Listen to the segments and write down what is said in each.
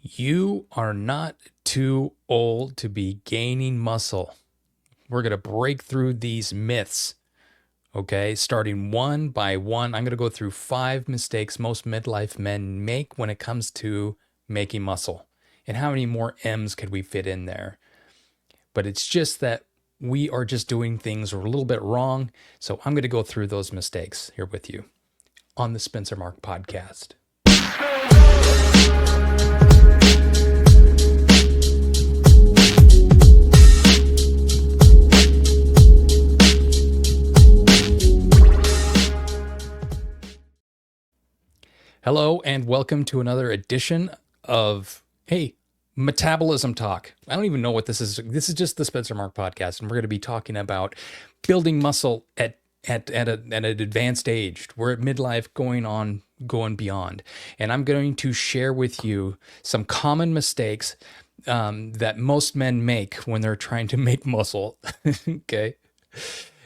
You are not too old to be gaining muscle. We're going to break through these myths, okay? Starting one by one, I'm going to go through 5 mistakes most midlife men make when it comes to making muscle. And how many more M's could we fit in there? But it's just that we are just doing things a little bit wrong. So I'm going to go through those mistakes here with you on the Spencer Mark podcast. Hello, and welcome to another edition of, Metabolism Talk. I don't even know what this is. This is just the Spencer Mark podcast, and we're going to be talking about building muscle at an advanced age. We're at midlife, going beyond. And I'm going to share with you some common mistakes that most men make when they're trying to make muscle. Okay.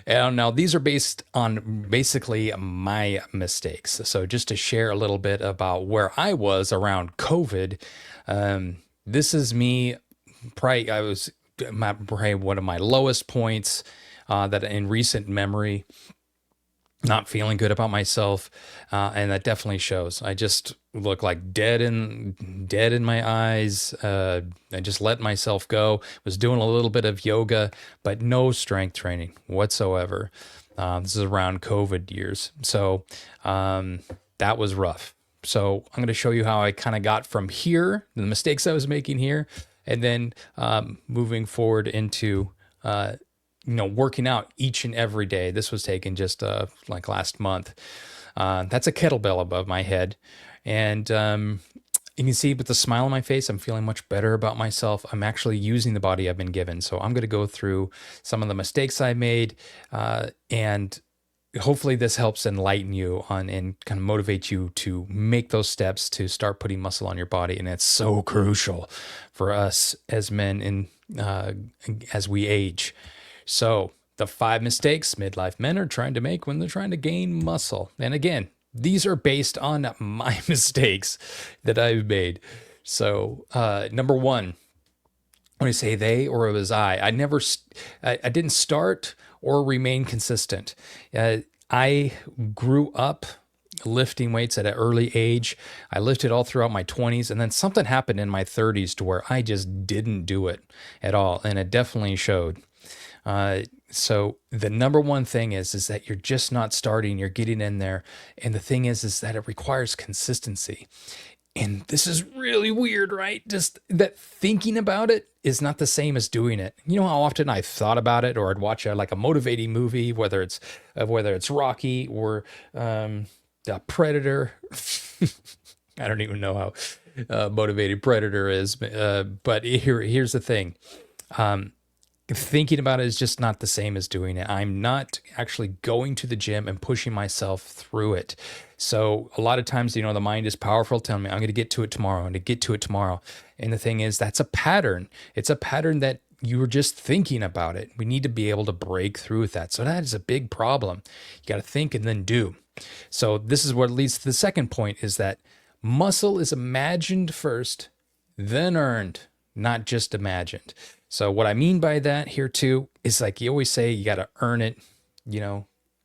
And now these are based on basically my mistakes. So just to share a little bit about where I was around COVID, this is me. Probably I was probably one of my lowest points that in recent memory. Not feeling good about myself, and that definitely shows. I just look like dead in my eyes. I just let myself go. Was doing a little bit of yoga, but no strength training whatsoever. This is around COVID years, so that was rough. So I'm going to show you how I kind of got from here, the mistakes I was making here, and then moving forward into working out each and every day. This was taken just like last month. That's a kettlebell above my head. And you can see with the smile on my face, I'm feeling much better about myself. I'm actually using the body I've been given. So I'm going to go through some of the mistakes I made, and hopefully this helps enlighten you on and kind of motivate you to make those steps to start putting muscle on your body. And it's so crucial for us as men as we age. So the 5 mistakes midlife men are trying to make when they're trying to gain muscle. And again, these are based on my mistakes that I've made. So number 1, when I say they or it was I didn't start or remain consistent. I grew up lifting weights at an early age. I lifted all throughout my 20s, and then something happened in my 30s to where I just didn't do it at all. And it definitely showed. So the number one thing is that you're just not starting, you're getting in there. And the thing is that it requires consistency. And this is really weird, right? Just that thinking about it is not the same as doing it. You know how often I thought about it, or I'd watch like a motivating movie, whether it's Rocky or the Predator. I don't even know how motivated Predator is, but here's the thing. Thinking about it is just not the same as doing it. I'm not actually going to the gym and pushing myself through it. So a lot of times, the mind is powerful, telling me I'm going to get to it tomorrow and to get to it tomorrow. And the thing is, that's a pattern. It's a pattern that you were just thinking about it. We need to be able to break through with that. So that is a big problem. You got to think and then do. So this is what leads to the second point, is that muscle is imagined first, then earned, not just imagined. So what I mean by that here too is, like you always say, you got to earn it.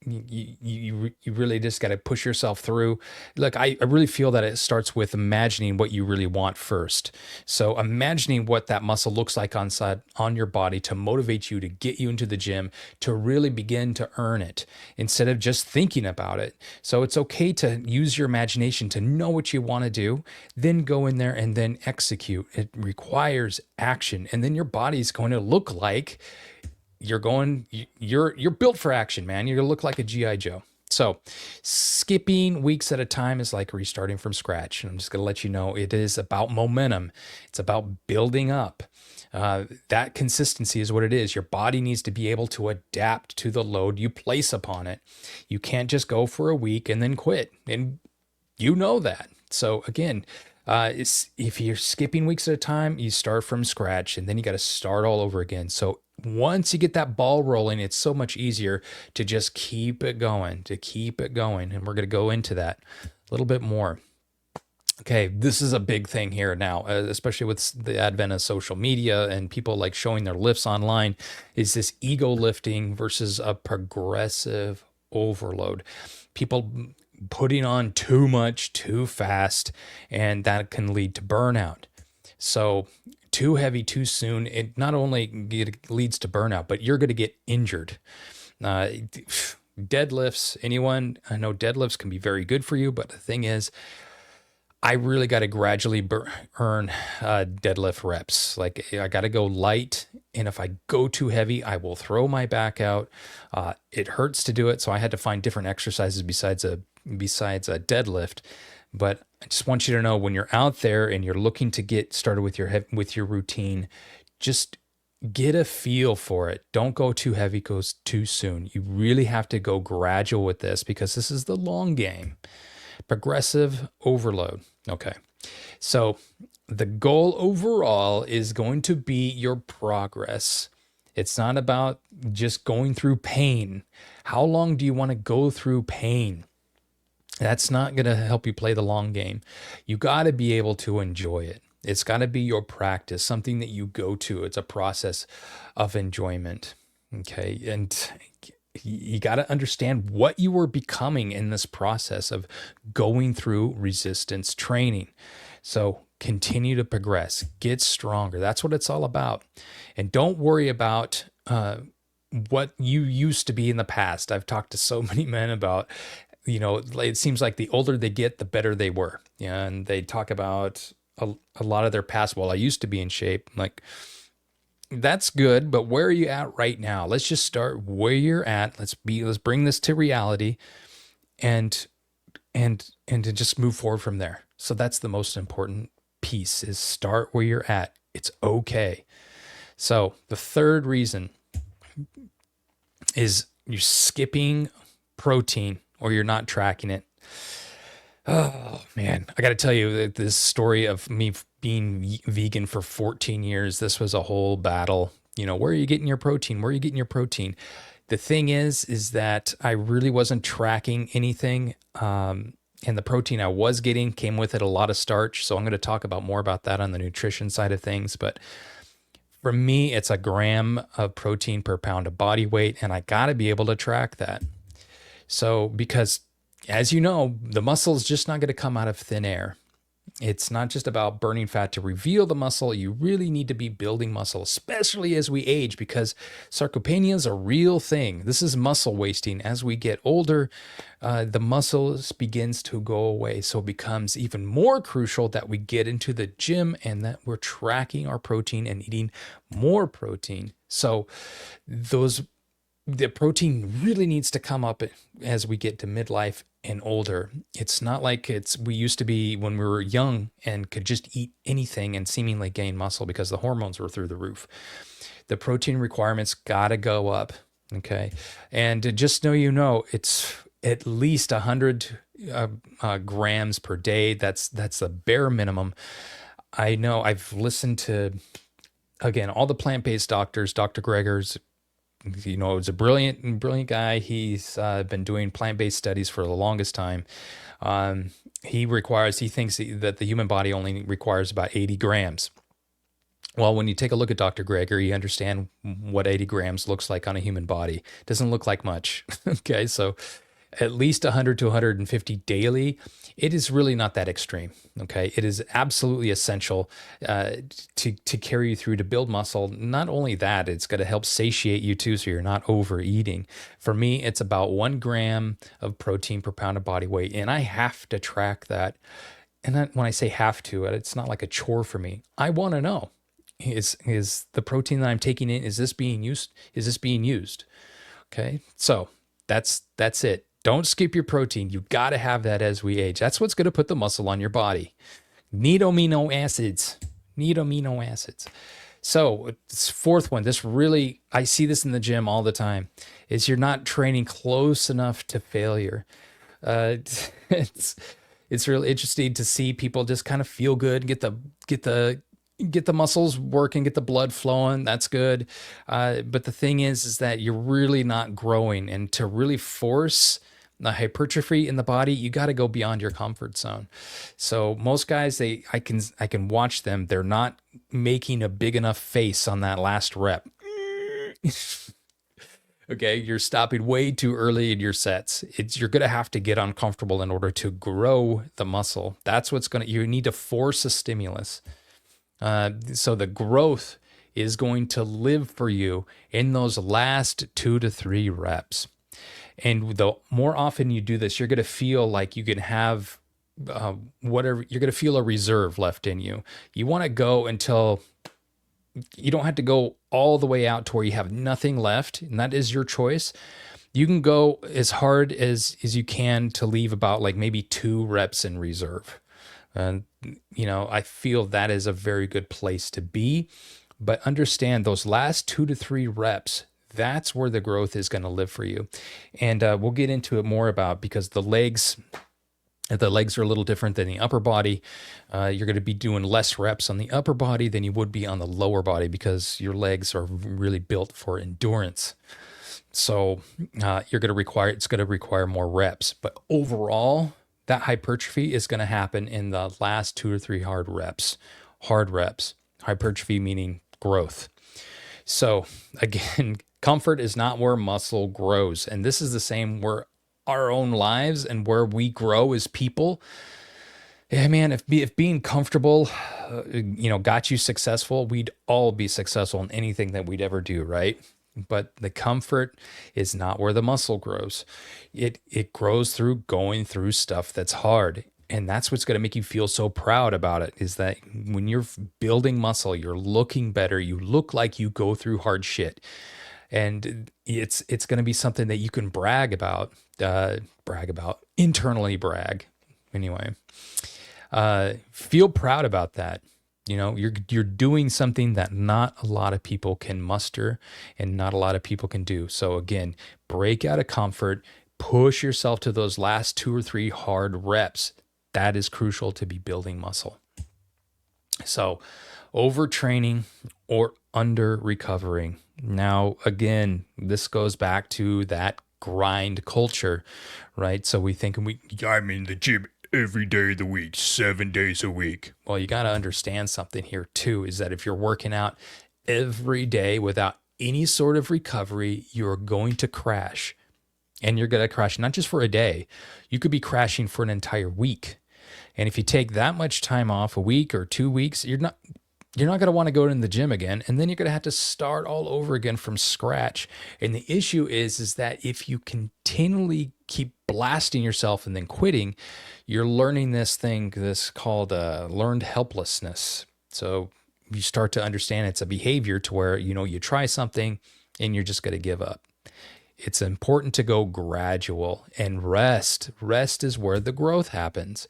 You really just got to push yourself through. Look, I really feel that it starts with imagining what you really want first. So imagining what that muscle looks like on your body to motivate you, to get you into the gym, to really begin to earn it instead of just thinking about it. So it's okay to use your imagination to know what you want to do, then go in there and then execute. It requires action, and then your body's going to look like you're built for action, man. You're gonna look like a G.I. Joe. So skipping weeks at a time is like restarting from scratch. And I'm just gonna let you know, it is about momentum. It's about building up. That consistency is what it is. Your body needs to be able to adapt to the load you place upon it. You can't just go for a week and then quit. And you know that. So again, if you're skipping weeks at a time, you start from scratch, and then you got to start all over again. So once you get that ball rolling, it's so much easier to just keep it going. And we're going to go into that a little bit more. Okay, this is a big thing here now, especially with the advent of social media and people like showing their lifts online, is this ego lifting versus a progressive overload. People putting on too much too fast, and that can lead to burnout. So, too heavy too soon, it not only leads to burnout, but you're going to get injured. Uh, Deadlifts, anyone, I know deadlifts can be very good for you, but the thing is, I really got to gradually earn deadlift reps. Like I got to go light, and if I go too heavy, I will throw my back out. It hurts to do it, so I had to find different exercises besides a deadlift. But I just want you to know when you're out there and you're looking to get started with your routine, just get a feel for it. Don't go too heavy, goes too soon. You really have to go gradual with this because this is the long game. Progressive overload. Okay. So the goal overall is going to be your progress. It's not about just going through pain. How long do you want to go through pain? That's not going to help you play the long game. You got to be able to enjoy it. It's got to be your practice, something that you go to. It's a process of enjoyment. Okay. And you got to understand what you were becoming in this process of going through resistance training. So continue to progress, get stronger. That's what it's all about. And don't worry about what you used to be in the past. I've talked to so many men about, it seems like the older they get, the better they were. Yeah, and they talk about a lot of their past. Well, I used to be in shape. Like, that's good, but where are you at right now? Let's just start where you're at. Let's bring this to reality and to just move forward from there. So that's the most important piece is start where you're at. It's okay. So the third reason is you're skipping protein or you're not tracking it. Oh man, I got to tell you that this story of me being vegan for 14 years, this was a whole battle. Where are you getting your protein? Where are you getting your protein? The thing is that I really wasn't tracking anything. And the protein I was getting came with it a lot of starch. So I'm going to talk about more about that on the nutrition side of things. But for me, it's a gram of protein per pound of body weight. And I got to be able to track that. So, because as you know, the muscle is just not going to come out of thin air. It's not just about burning fat to reveal the muscle. You really need to be building muscle, especially as we age, because sarcopenia is a real thing. This is muscle wasting. As we get older, the muscle begins to go away. So it becomes even more crucial that we get into the gym and that we're tracking our protein and eating more protein. So the protein really needs to come up as we get to midlife and older. It's not like we used to be when we were young and could just eat anything and seemingly gain muscle because the hormones were through the roof. The protein requirements got to go up. Okay. And just so it's at least 100 grams per day. That's the bare minimum. I know I've listened to, again, all the plant-based doctors, Dr. Gregor's, he's a brilliant guy. He's been doing plant-based studies for the longest time. He thinks that the human body only requires about 80 grams. Well, when you take a look at Dr. Greger, you understand what 80 grams looks like on a human body. It doesn't look like much. Okay, so at least 100 to 150 daily. It is really not that extreme. Okay, it is absolutely essential to carry you through to build muscle. Not only that, it's going to help satiate you too, so you're not overeating. For me, it's about 1 gram of protein per pound of body weight, and I have to track that. And when I say have to, it's not like a chore for me. I want to know is the protein that I'm taking in, is this being used? Is this being used? Okay, so that's it. Don't skip your protein. You've got to have that as we age. That's what's going to put the muscle on your body. Need amino acids. So this fourth one, I see this in the gym all the time, is you're not training close enough to failure. It's really interesting to see people just kind of feel good, get the muscles working, get the blood flowing. That's good. But the thing is that you're really not growing, and to really force The hypertrophy in the body, you got to go beyond your comfort zone. So most guys, I can watch them. They're not making a big enough face on that last rep. Okay, you're stopping way too early in your sets. You're going to have to get uncomfortable in order to grow the muscle. That's what's going to, you need to force a stimulus. So the growth is going to live for you in those last 2 to 3 reps. And the more often you do this, you're going to feel like you can have whatever, you're going to feel a reserve left in you. You want to go until you don't have to go all the way out to where you have nothing left, and that is your choice. You can go as hard as you can to leave about like maybe 2 reps in reserve. And, I feel that is a very good place to be. But understand those last 2 to 3 reps, that's where the growth is going to live for you. And we'll get into it more about, because the legs are a little different than the upper body. You're going to be doing less reps on the upper body than you would be on the lower body, because your legs are really built for endurance. So it's going to require more reps. But overall, that hypertrophy is going to happen in the last 2 or 3 hard reps. Hypertrophy meaning growth. So again, comfort is not where muscle grows. And this is the same where our own lives and where we grow as people. Yeah, man, if being comfortable, got you successful, we'd all be successful in anything that we'd ever do, right? But the comfort is not where the muscle grows. It grows through going through stuff that's hard. And that's what's going to make you feel so proud about it, is that when you're building muscle, you're looking better. You look like you go through hard shit. And it's going to be something that you can brag about, internally brag. Anyway, feel proud about that. You're doing something that not a lot of people can muster and not a lot of people can do. So again, break out of comfort, push yourself to those last 2 or 3 hard reps. That is crucial to be building muscle. So overtraining or under recovering. Now, again, this goes back to that grind culture, right? So we think I'm in the gym every day of the week, 7 days a week. Well, you got to understand something here too, is that if you're working out every day without any sort of recovery, you're going to crash. And you're going to crash not just for a day. You could be crashing for an entire week. And if you take that much time off, a week or 2 weeks, you're not going to want to go to the gym again. And then you're going to have to start all over again from scratch. And the issue is that if you continually keep blasting yourself and then quitting, you're learning this called learned helplessness. So you start to understand it's a behavior to where, you try something and you're just going to give up. It's important to go gradual and rest. Rest is where the growth happens.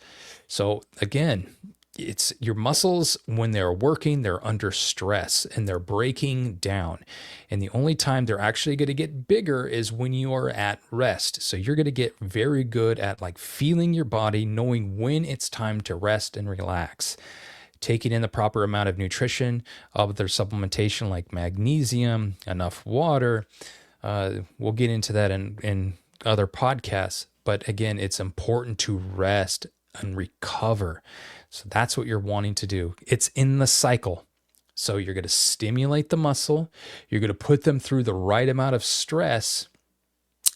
So again, it's your muscles, when they're working, they're under stress and they're breaking down. And the only time they're actually going to get bigger is when you are at rest. So you're going to get very good at like feeling your body, knowing when it's time to rest and relax. Taking in the proper amount of nutrition, other supplementation like magnesium, enough water. We'll get into that in other podcasts. But again, it's important to rest and recover. So that's what you're wanting to do. It's in the cycle. So you're going to stimulate the muscle. You're going to put them through the right amount of stress.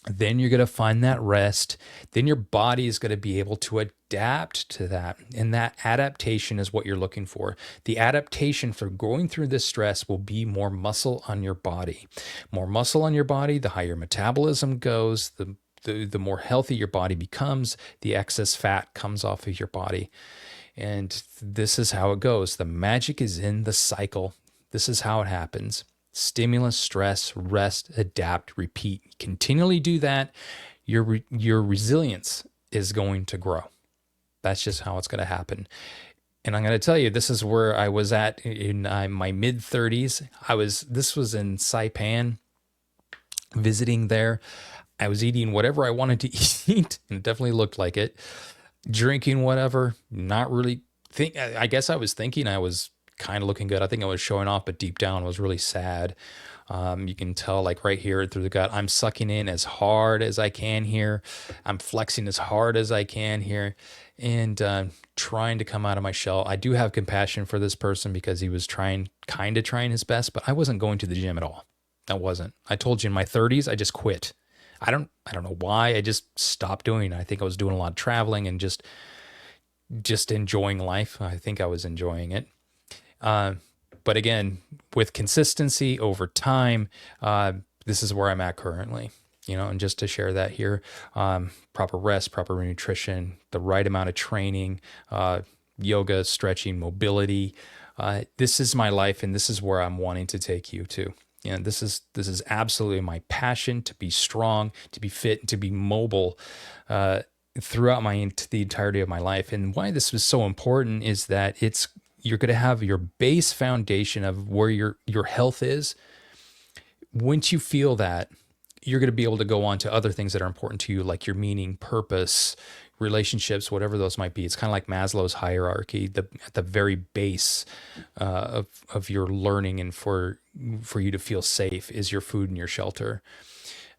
Then you're going to find that rest. Then your body is going to be able to adapt to that. And that adaptation is what you're looking for. The adaptation for going through this stress will be more muscle on your body. More muscle on your body, the higher metabolism goes, the more healthy your body becomes, the excess fat comes off of your body. And this is how it goes. The magic is in the cycle. This is how it happens. Stimulus, stress, rest, adapt, repeat. Continually do that. Your resilience is going to grow. That's just how it's going to happen. And I'm going to tell you, this is where I was at in my mid 30s. This was in Saipan, visiting there. I was eating whatever I wanted to eat, and it definitely looked like it. Drinking whatever, not really I guess I was thinking I was kind of looking good. I think I was showing off, but deep down I was really sad. You can tell, like right here through the gut, I'm sucking in as hard as I can here. I'm flexing as hard as I can here, and trying to come out of my shell. I do have compassion for this person because he was kind of trying his best, but I wasn't going to the gym at all. I wasn't. I told you in my 30s, I just quit. I don't know why. I just stopped doing it. I think I was doing a lot of traveling and just enjoying life. I think I was enjoying it. But again, with consistency over time, this is where I'm at currently. And just to share that here, proper rest, proper nutrition, the right amount of training, yoga, stretching, mobility. This is my life, and this is where I'm wanting to take you to. This is absolutely my passion, to be strong, to be fit, to be mobile throughout the entirety of my life. And why this was so important is that you're going to have your base foundation of where your health is. Once you feel that, you're going to be able to go on to other things that are important to you, like your meaning, purpose, relationships, whatever those might be. It's kind of like Maslow's hierarchy. At the very base of your learning and for you to feel safe is your food and your shelter.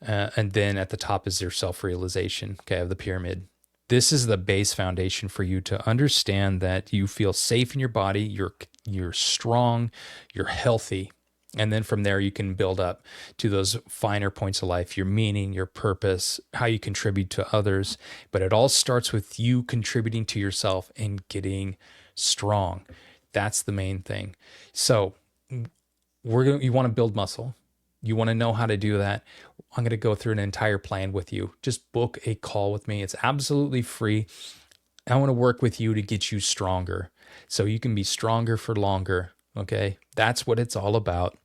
And then at the top is your self-realization, of the pyramid. This is the base foundation for you to understand that you feel safe in your body, you're strong, you're healthy. And then from there, you can build up to those finer points of life, your meaning, your purpose, how you contribute to others. But it all starts with you contributing to yourself and getting strong. That's the main thing. So you want to build muscle. You want to know how to do that. I'm going to go through an entire plan with you. Just book a call with me. It's absolutely free. I want to work with you to get you stronger so you can be stronger for longer. Okay. That's what it's all about.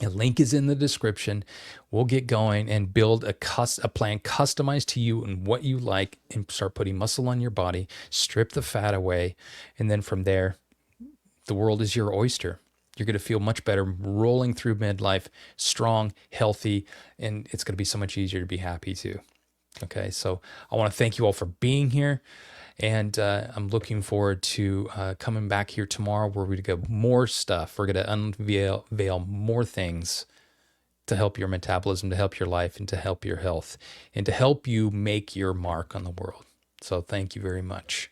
A link is in the description. We'll get going and build a plan customized to you and what you like, and start putting muscle on your body, strip the fat away. And then from there, the world is your oyster. You're going to feel much better rolling through midlife, strong, healthy, and it's going to be so much easier to be happy too. Okay, so I want to thank you all for being here, and I'm looking forward to coming back here tomorrow where we get more stuff. We're going to unveil more things to help your metabolism, to help your life, and to help your health, and to help you make your mark on the world. So thank you very much.